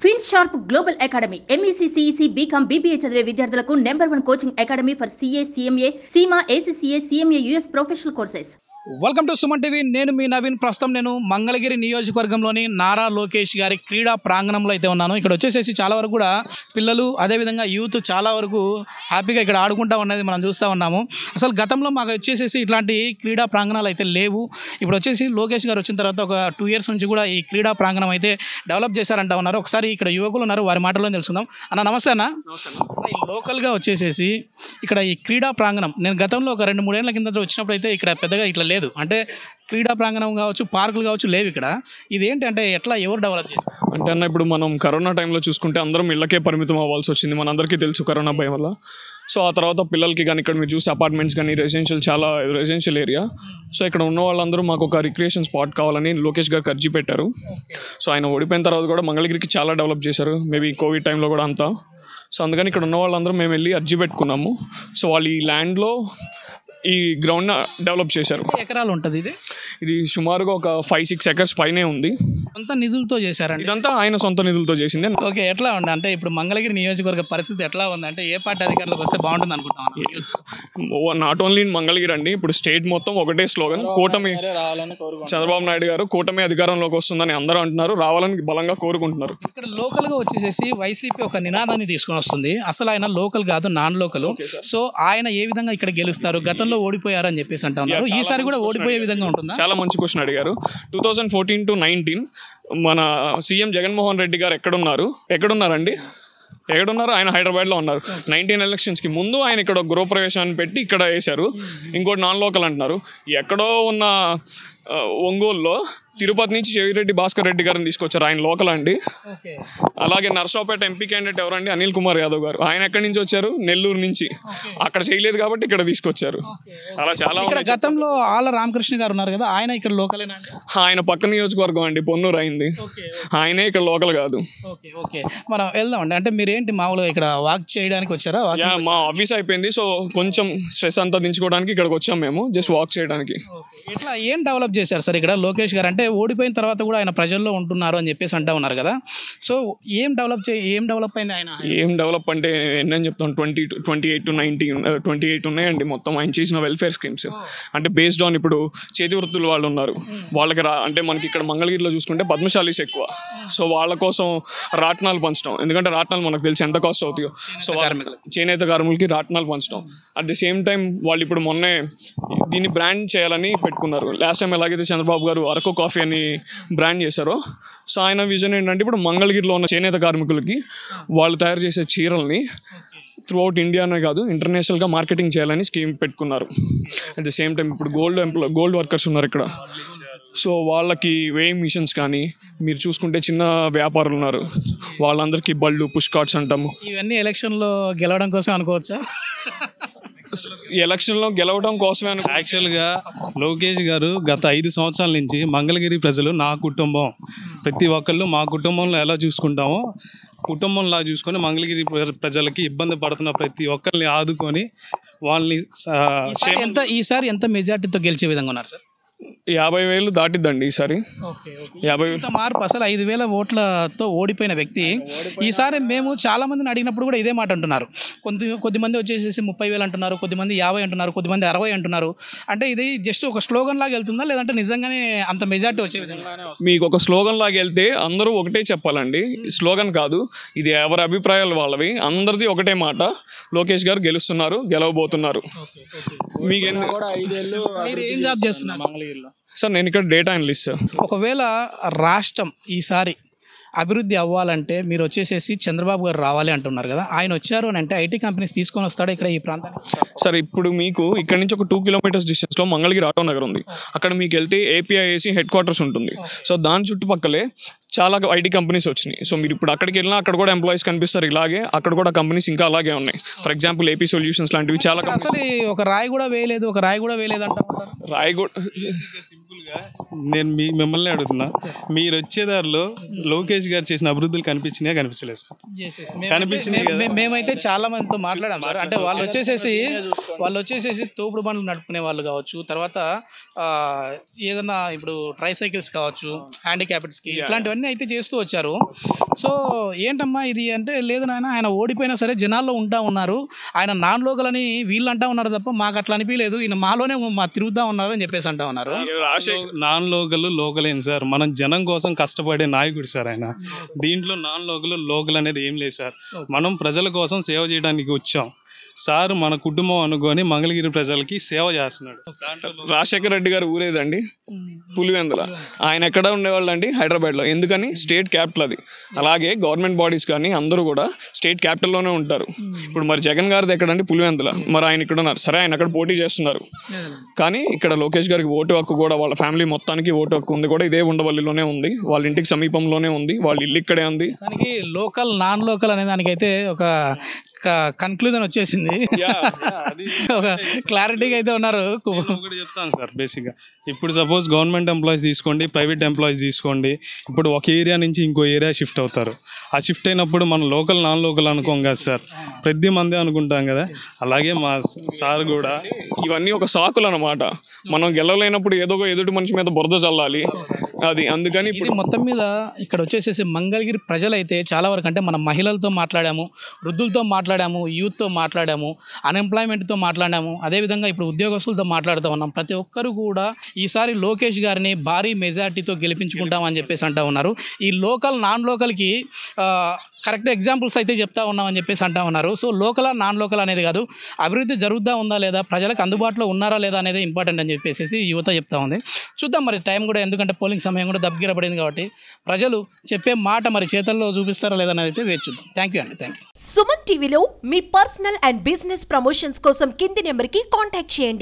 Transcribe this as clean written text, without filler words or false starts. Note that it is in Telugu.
FinSharp Global Academy, MEC, CEC, BCom, BBA చదివే విద్యార్థులకు #1 coaching academy for CA, CMA, CIMA, ACCA, CMA US professional courses. Welcome to Suman TV. నేను మీ నవీన్. ప్రస్తుతం నేను మంగళగిరి నియోజకవర్గంలోని నారా లోకేష్ గారి క్రీడా ప్రాంగణంలో అయితే ఉన్నాను. ఇక్కడ వచ్చేసేసి చాలా వరకు కూడా పిల్లలు అదేవిధంగా యూత్ చాలా వరకు హ్యాపీగా ఇక్కడ ఆడుకుంటూ ఉన్నది మనం చూస్తూ ఉన్నాము. అసలు గతంలో మాకు వచ్చేసేసి ఇట్లాంటి క్రీడా ప్రాంగణాలు అయితే లేవు. ఇప్పుడు వచ్చేసి లోకేష్ గారు వచ్చిన తర్వాత ఒక 2 years నుంచి కూడా ఈ క్రీడా ప్రాంగణం అయితే డెవలప్ చేశారంటా ఉన్నారు. ఒకసారి ఇక్కడ యువకులు ఉన్నారు, వారి మాటల్లో తెలుసుకుందాం. అన్న నమస్తే అన్న. ఈ లోకల్గా వచ్చేసేసి ఇక్కడ ఈ క్రీడా ప్రాంగణం నేను గతంలో ఒక 2-3 ఏళ్ల కింద వచ్చినప్పుడు అయితే ఇక్కడ పెద్దగా ఇట్లా లేదు. అంటే క్రీడా ప్రాంగణం కావచ్చు, పార్కులు కావచ్చు లేవు ఇక్కడ. ఇది ఏంటంటే ఎట్లా ఎవరు డెవలప్ చేస్తారు అంటే అన్న, ఇప్పుడు మనం కరోనా టైంలో చూసుకుంటే అందరం ఇళ్ళకే పరిమితం అవ్వాల్సి వచ్చింది. మనందరికీ తెలుసు కరోనా భయం వల్ల. సో ఆ తర్వాత పిల్లలకి కానీ ఇక్కడ మీరు చూసే అపార్ట్మెంట్స్ కానీ రెసిడెన్షియల్ ఏరియా. సో ఇక్కడ ఉన్న వాళ్ళందరూ మాకు ఒక రిక్రియేషన్ స్పాట్ కావాలని లోకేష్ గారికి అర్జీ పెట్టారు. సో ఆయన ఓడిపోయిన తర్వాత కూడా మంగళగిరికి చాలా డెవలప్ చేశారు. మేబీ కోవిడ్ టైంలో కూడా అంతా. సో అందుకని ఇక్కడ ఉన్న వాళ్ళందరూ మేము వెళ్ళి అర్జీ పెట్టుకున్నాము. సో వాళ్ళు ఈ ల్యాండ్లో ఈ గ్రౌండ్ డెవలప్ చేశారు. ఎకరాలు ఉంటుంది ఇది సుమారుగా ఒక 5-6 acres పైనే ఉంది. సొంత నిధులతో చేశారండి. ఇదంతా ఆయన సొంత నిధులతో చేసింది. ఓకే, ఎట్లా ఉంది అంటే ఇప్పుడు మంగళగిరి నియోజకవర్గ పరిస్థితి ఎట్లా ఉంది అంటే ఏ పార్టీ అధికారులకు వస్తే బాగుంటుంది అనుకుంటున్నాను? నాట్ ఓన్లీ మంగళగిరి అండి, ఇప్పుడు స్టేట్ మొత్తం ఒకటే స్లోగన్, కూటమి. చంద్రబాబు నాయుడు గారు కూటమి అధికారంలోకి వస్తుందని అందరూ అంటున్నారు, రావాలని బలంగా కోరుకుంటున్నారు. ఇక్కడ లోకల్గా వచ్చేసేసి వైసీపీ ఒక నినాదాన్ని తీసుకొని వస్తుంది. అసలు ఆయన లోకల్ కాదు, నాన్ లోకల్. సో ఆయన ఏ విధంగా ఇక్కడ గెలుస్తారు? గతంలో ఓడిపోయారు అని చెప్పేసి అంటా ఉన్నారు. ఈసారి కూడా ఓడిపోయే విధంగా ఉంటుందా? చాలా మంచి క్వశ్చన్ అడిగారు. 2014 to 19 మన సీఎం జగన్మోహన్ రెడ్డి గారు ఎక్కడున్నారు? ఆయన హైదరాబాద్లో ఉన్నారు. 19 ఎలక్షన్స్కి ముందు ఆయన ఇక్కడ గృహప్రవేశాన్ని పెట్టి ఇక్కడ వేశారు. ఇంకోటి నాన్ లోకల్ అంటున్నారు. ఎక్కడో ఉన్న ఒంగోలులో తిరుపతి నుంచి చెవిరెడ్డి భాస్కర్ రెడ్డి గారిని తీసుకొచ్చారు, ఆయన లోకల్ అండి. అలాగే నర్సాపేట ఎంపీ క్యాండిడేట్ ఎవరండి? అనిల్ కుమార్ యాదవ్ గారు. ఆయన ఎక్కడి నుంచి వచ్చారు? నెల్లూరు నుంచి. అక్కడ చేయలేదు కాబట్టి ఇక్కడ తీసుకొచ్చారు. అలా చాలా. గతంలో ఆళ్ళ రామకృష్ణ గారు ఉన్నారు కదా, ఆయన ఇక్కడ లోకలేనా? ఆయన పక్క నియోజకవర్గం అండి, పొన్నూరు అయింది. ఆయనే ఇక్కడ లోకల్ కాదు. ఓకే, మనం వెళ్దామండి. అంటే మీరు ఏంటి మామూలుగా ఇక్కడ వాక్ చేయడానికి వచ్చారా? మా ఆఫీస్ అయిపోయింది, సో కొంచెం స్ట్రెస్ అంతా దించుకోవడానికి ఇక్కడికి వచ్చాం మేము, జస్ట్ వాక్ చేయడానికి. ఇట్లా ఏం డెవలప్ చేశారు సార్ ఇక్కడ లోకేష్ గారు? అంటే ఓడిపోయిన తర్వాత కూడా ఆయన ప్రజల్లో ఉంటున్నారు అని చెప్పేసి అంటా ఉన్నారు కదా. సో ఏం డెవలప్ అయింది ఆయన? ఏం డెవలప్ అంటే ఏంటని చెప్తాను. 28 ఉన్నాయండి మొత్తం ఆయన చేసిన వెల్ఫేర్ స్కీమ్స్. అంటే బేస్డ్ ఆన్ ఇప్పుడు చేతి వృత్తులు వాళ్ళు ఉన్నారు, వాళ్ళకి అంటే మనకి ఇక్కడ మంగళగిరిలో చూసుకుంటే పద్మశాలీస్ ఎక్కువ. సో వాళ్ళ కోసం రాట్నాలు పంచడం, ఎందుకంటే రాట్నాలు మనకు తెలిసి ఎంత కాస్ట్ అవుతాయో. సో చేనేత కార్మికులకి రాట్నాలు పంచడం. అట్ ది సేమ్ టైం వాళ్ళు ఇప్పుడు మొన్నే దీన్ని బ్రాండ్ చేయాలని పెట్టుకున్నారు. లాస్ట్ టైం ఎలాగైతే చంద్రబాబు గారు అరకు కాఫీ అని బ్రాండ్ చేశారో, సో ఆయన విజన్ ఏంటంటే ఇప్పుడు మంగళగిరిలో ఉన్న చేనేత కార్మికులకి వాళ్ళు తయారు చేసే చీరల్ని త్రూ అవుట్ ఇండియానే కాదు ఇంటర్నేషనల్గా మార్కెటింగ్ చేయాలని స్కీమ్ పెట్టుకున్నారు. అట్ ది సేమ్ టైం ఇప్పుడు గోల్డ్ వర్కర్స్ ఉన్నారు ఇక్కడ. సో వాళ్ళకి వేయింగ్ మిషన్స్ కానీ, మీరు చూసుకుంటే చిన్న వ్యాపారులు ఉన్నారు, వాళ్ళందరికీ బళ్ళు, పుష్ కార్ట్స్ అంటాము. ఇవన్నీ ఎలక్షన్లో గెలవడం కోసం అనుకోవచ్చా? ఎలక్షన్లో గెలవడం కోసమే. యాక్చువల్గా లోకేష్ గారు గత 5 సంవత్సరాల నుంచి మంగళగిరి ప్రజలు నా కుటుంబం, ప్రతి ఒక్కళ్ళు మా కుటుంబంలో ఎలా చూసుకుంటామో కుటుంబంలా చూసుకొని మంగళగిరి ప్రజలకి ఇబ్బంది పడుతున్న ప్రతి ఒక్కరిని ఆదుకొని వాళ్ళని ఈసారి ఎంత మెజార్టీతో గెలిచే విధంగా ఉన్నారు సార్? 50,000 దాటిద్దండి ఈసారి. 50,000 మార్పు. అసలు 5,000 ఓట్లతో ఓడిపోయిన వ్యక్తి ఈసారి మేము చాలా మందిని అడిగినప్పుడు కూడా ఇదే మాట అంటున్నారు. కొద్దిమంది వచ్చేసేసి 30,000 అంటున్నారు, కొద్దిమంది 50 అంటున్నారు, కొద్దిమంది 60 అంటున్నారు. అంటే ఇది జస్ట్ ఒక స్లోగన్ లాగా వెళ్తుందా, లేదంటే నిజంగానే అంత మెజార్టీ వచ్చే విధంగా? మీకు ఒక స్లోగన్ లాగా వెళ్తే అందరూ ఒకటే చెప్పాలండి, స్లోగన్ కాదు ఇది. ఎవరి అభిప్రాయాలు వాళ్ళవి, అందరిది ఒకటే మాట, లోకేష్ గారు గెలుస్తున్నారు, గెలవబోతున్నారు. మీకు ఏం జాబ్ చేస్తున్నారు మంగళగిరిలో? సార్ నేను ఇక్కడ డేటా అనలిస్ట్ సార్. ఒకవేళ రాష్ట్రం ఈసారి అభివృద్ధి అవ్వాలంటే మీరు వచ్చేసేసి చంద్రబాబు గారు రావాలి అంటున్నారు కదా, ఆయన వచ్చారు అని అంటే ఐటీ కంపెనీస్ తీసుకొని వస్తాడు ఇక్కడ ఈ ప్రాంతానికి? సార్ ఇప్పుడు మీకు ఇక్కడ నుంచి ఒక 2 kilometers డిస్టెన్స్లో మంగళగిరి ఆటో నగర్ ఉంది. అక్కడ మీకు వెళ్తే APIAC హెడ్ క్వార్టర్స్ ఉంటుంది. సో దాని చుట్టుపక్కలే చాలా ఐటీ కంపెనీస్ వచ్చినాయి. సో మీరు ఇప్పుడు అక్కడికి వెళ్ళినా అక్కడ కూడా ఎంప్లాయీస్ కనిపిస్తారు ఇలాగే, అక్కడ కూడా కంపెనీస్ ఇంకా అలాగే ఉన్నాయి. ఫర్ ఎగ్జాంపుల్ AP సొల్యూషన్స్ లాంటివి చాలా. అసలు ఒక రాయి కూడా వేయలేదు అంటారు. రాయి కూడా నేను మిమ్మల్ని అడుగుతున్నా, మీరు వచ్చే దారిలో లోకేష్ గారు చేసిన అభివృద్ధులు కనిపించినాయా కనిపించలేదు సార్? కనిపించినాయి కదా. మేమైతే చాలా మందితో మాట్లాడాం సార్. అంటే వాళ్ళు వచ్చేసేసి తోపుడు బండ్లు నడుపుకునే వాళ్ళు కావచ్చు, తర్వాత ఏదన్నా ఇప్పుడు ట్రైసైకిల్స్ కావచ్చు, హ్యాండిక్యాప్డ్స్కి ఇట్లాంటివన్నీ అయితే చేస్తూ వచ్చారు. సో ఏంటమ్మా ఇది అంటే, లేదు నాయన ఆయన ఓడిపోయినా సరే జనాల్లో ఉంటా ఉన్నారు, ఆయన నాన్ లోకల్ అని వీళ్ళు అంటా ఉన్నారు తప్ప మాకు అట్లా అనిపించలేదు, ఈయన మాలోనే తిరుగుతూ ఉన్నారు అని చెప్పేసి అంటా ఉన్నారు. నాన్ లోకల్ లోకలేం సార్, మనం జనం కోసం కష్టపడే నాయకుడు సార్ ఆయన. దీంట్లో నాన్ లోకల్ అనేది ఏం లేదు సార్. మనం ప్రజల కోసం సేవ చేయడానికి వచ్చాం సార్. మన కుటుంబం అనుకొని మంగళగిరి ప్రజలకి సేవ చేస్తున్నాడు. రాజశేఖర రెడ్డి గారు ఊరేదండి పులివెందుల. ఆయన ఎక్కడ ఉండేవాళ్ళు అండి? హైదరాబాద్లో. ఎందుకని? స్టేట్ క్యాపిటల్ అది. అలాగే గవర్నమెంట్ బాడీస్ కానీ అందరూ కూడా స్టేట్ క్యాపిటల్లోనే ఉంటారు. ఇప్పుడు మరి జగన్ గారిది ఎక్కడండి? పులివెందుల. మరి ఆయన ఇక్కడ ఉన్నారు, సరే ఆయన అక్కడ పోటీ చేస్తున్నారు, కానీ ఇక్కడ లోకేష్ గారికి ఓటు హక్కు కూడా, వాళ్ళ ఫ్యామిలీ మొత్తానికి ఓటు హక్కు ఉంది కూడా ఇదే ఉండవల్లిలోనే ఉంది, వాళ్ళ ఇంటికి సమీపంలోనే ఉంది, వాళ్ళ ఇల్లు ఇక్కడే ఉంది. దానికి లోకల్ నాన్ లోకల్ అనే దానికైతే ఒక కన్క్లూజన్ వచ్చేసింది, ఒక క్లారిటీగా అయితే ఉన్నారు. ఒకటి చెప్తాను సార్, బేసిక్గా ఇప్పుడు సపోజ్ గవర్నమెంట్ ఎంప్లాయీస్ తీసుకోండి, ప్రైవేట్ ఎంప్లాయీస్ తీసుకోండి, ఇప్పుడు ఒక ఏరియా నుంచి ఇంకో ఏరియా షిఫ్ట్ అవుతారు. ఆ షిఫ్ట్ అయినప్పుడు మనం లోకల్ నాన్ లోకల్ అనుకోం కదా సార్, ప్రతి మంది అనుకుంటాం కదా. అలాగే మా సార్ కూడా ఇవన్నీ ఒక సాకులు అన్నమాట. మనం గెలవలేనప్పుడు ఏదో ఒక ఎదుటి మనిషి మీద బురద చల్లాలి అది. అందుకని ఇప్పుడు మొత్తం మీద ఇక్కడ వచ్చేసేసి మంగళగిరి ప్రజలైతే చాలా వరకు, అంటే మనం మహిళలతో మాట్లాడాము, వృద్ధులతో మాట్లాడాము, యూత్తో మాట్లాడాము, అన్ఎంప్లాయ్మెంట్తో మాట్లాడాము, అదేవిధంగా ఇప్పుడు ఉద్యోగస్తులతో మాట్లాడుతూ ఉన్నాం. ప్రతి ఒక్కరు కూడా ఈసారి లోకేష్ గారిని భారీ మెజార్టీతో గెలిపించుకుంటామని చెప్పేసి అంటూ ఉన్నారు. ఈ లోకల్ నాన్ లోకల్కి కరెక్ట్ ఎగ్జాంపుల్స్ అయితే చెప్తా ఉన్నామని చెప్పేసి అంటా ఉన్నారు. సో లోకల్ నాన్ లోకల్ అనేది కాదు, అభివృద్ధి జరుగుతూ ఉందా లేదా, ప్రజలకు అందుబాటులో ఉన్నారా లేదా అనేది ఇంపార్టెంట్ అని చెప్పేసి యువత చెప్తా ఉంది. చూద్దాం మరి టైం కూడా, ఎందుకంటే పోలింగ్ సమయం కూడా దగ్గర పడింది కాబట్టి ప్రజలు చెప్పే మాట మరి చేతల్లో చూపిస్తారా లేదా అనేది అయితే వేచి చూద్దాం. Thank you. సుమన్ టీవీలో మీ పర్సనల్ అండ్ బిజినెస్ ప్రమోషన్స్ కోసం కింది నెంబర్కి కాంటాక్ట్ చేయండి.